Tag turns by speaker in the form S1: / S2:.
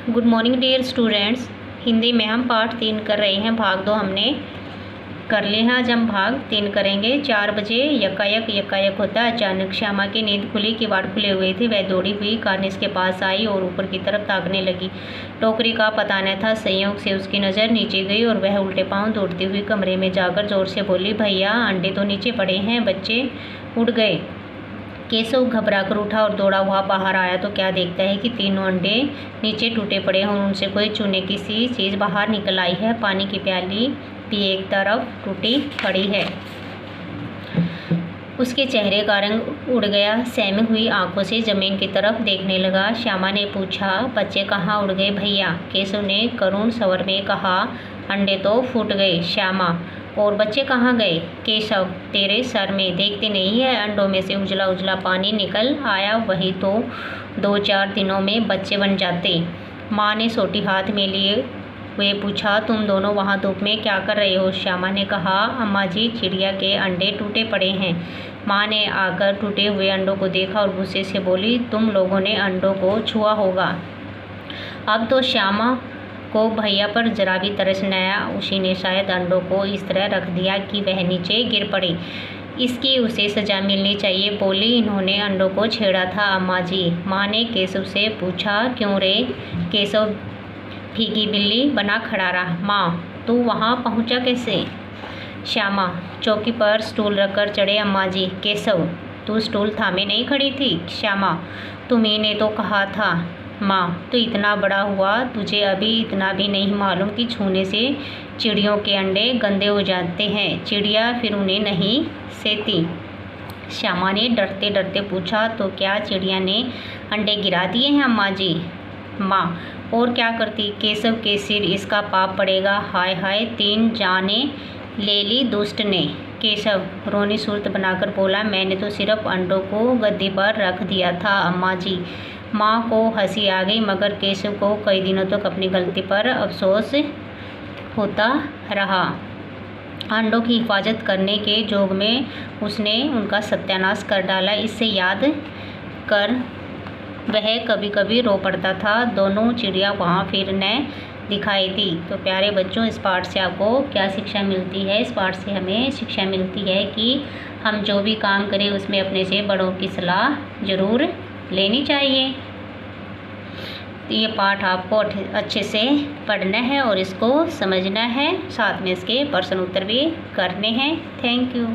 S1: Good morning dear students. Hindi में हम पाठ 3 कर रहे हैं। भाग 2 हमने कर लिए हैं। आज हम भाग 3 करेंगे। 4 बजे यकायक होता अचानक श्यामा की नींद खुली, किवाड़ खुले हुए थे। वह दौड़ी हुई कार्निस के पास आई और ऊपर की तरफ ताकने लगी। टोकरी का पता न था, संयोग से उसकी नज़र नीचे गई और वह उल्टे पांव दौड़ती हुई कमरे में जाकर जोर से बोली, भैया अंडे तो नीचे पड़े हैं। बच्चे उड़ गए। केशव घबराकर उठा और दौड़ा हुआ बाहर आया तो क्या देखता है कि तीनों अंडे नीचे टूटे पड़े हैं और उनसे कोई चूने की सी चीज़ बाहर निकल आई है। पानी की प्याली भी एक तरफ टूटी पड़ी है। उसके चेहरे का रंग उड़ गया। सहमी हुई आंखों से जमीन की तरफ देखने लगा। श्यामा ने पूछा, बच्चे कहाँ उड़ गए भैया? केशव ने करुण स्वर में कहा, अंडे तो फूट गए। श्यामा, और बच्चे कहाँ गए? केशव, तेरे सर में देखते नहीं है, अंडों में से उजला उजला पानी निकल आया, वही तो 2-4 दिनों में बच्चे बन जाते। माँ ने सोटी हाथ में लिए हुए पूछा, तुम दोनों वहाँ धूप में क्या कर रहे हो? श्यामा ने कहा, अम्मा जी, चिड़िया के अंडे टूटे पड़े हैं। माँ ने आकर टूटे हुए अंडों को देखा और गुस्से से बोली, तुम लोगों ने अंडों को छुआ होगा। अब तो श्यामा को भैया पर जरा भी तरस न आया। उसी ने शायद अंडों को इस तरह रख दिया कि वह नीचे गिर पड़े। इसकी उसे सजा मिलनी चाहिए। बोली, इन्होंने अंडों को छेड़ा था अम्मा जी। माँ ने केशव से पूछा, क्यों रे? केशव भीगी बिल्ली बना खड़ा रहा। माँ, तू वहाँ पहुँचा कैसे? श्यामा, चौकी पर स्टूल रखकर चढ़े अम्मा जी। केशव, तू स्टूल थामे नहीं खड़ी थी? श्यामा, तुम्ही ने तो कहा था। माँ, तो इतना बड़ा हुआ, तुझे अभी इतना भी नहीं मालूम कि छूने से चिड़ियों के अंडे गंदे हो जाते हैं। चिड़िया फिर उन्हें नहीं सेती। श्यामा ने डरते डरते पूछा, तो क्या चिड़िया ने अंडे गिरा दिए हैं अम्मा जी? माँ, और क्या करती? केशव के सिर इसका पाप पड़ेगा। हाय हाय, 3 जाने ले ली दुष्ट ने। केशव रोनी सूरत बनाकर बोला, मैंने तो सिर्फ अंडों को गद्दी पर रख दिया था अम्मा जी। माँ को हंसी आ गई, मगर केशव को कई दिनों तक अपनी गलती पर अफसोस होता रहा। अंडों की हिफाजत करने के जोग में उसने उनका सत्यानाश कर डाला। इससे याद कर वह कभी कभी रो पड़ता था। दोनों चिड़िया वहाँ फिर न दिखाई दी। तो प्यारे बच्चों, इस पाठ से आपको क्या शिक्षा मिलती है? इस पाठ से हमें शिक्षा मिलती है कि हम जो भी काम करें उसमें अपने से बड़ों की सलाह ज़रूर लेनी चाहिए। तो ये पाठ आपको अच्छे से पढ़ना है और इसको समझना है, साथ में इसके प्रश्न उत्तर भी करने हैं। Thank you.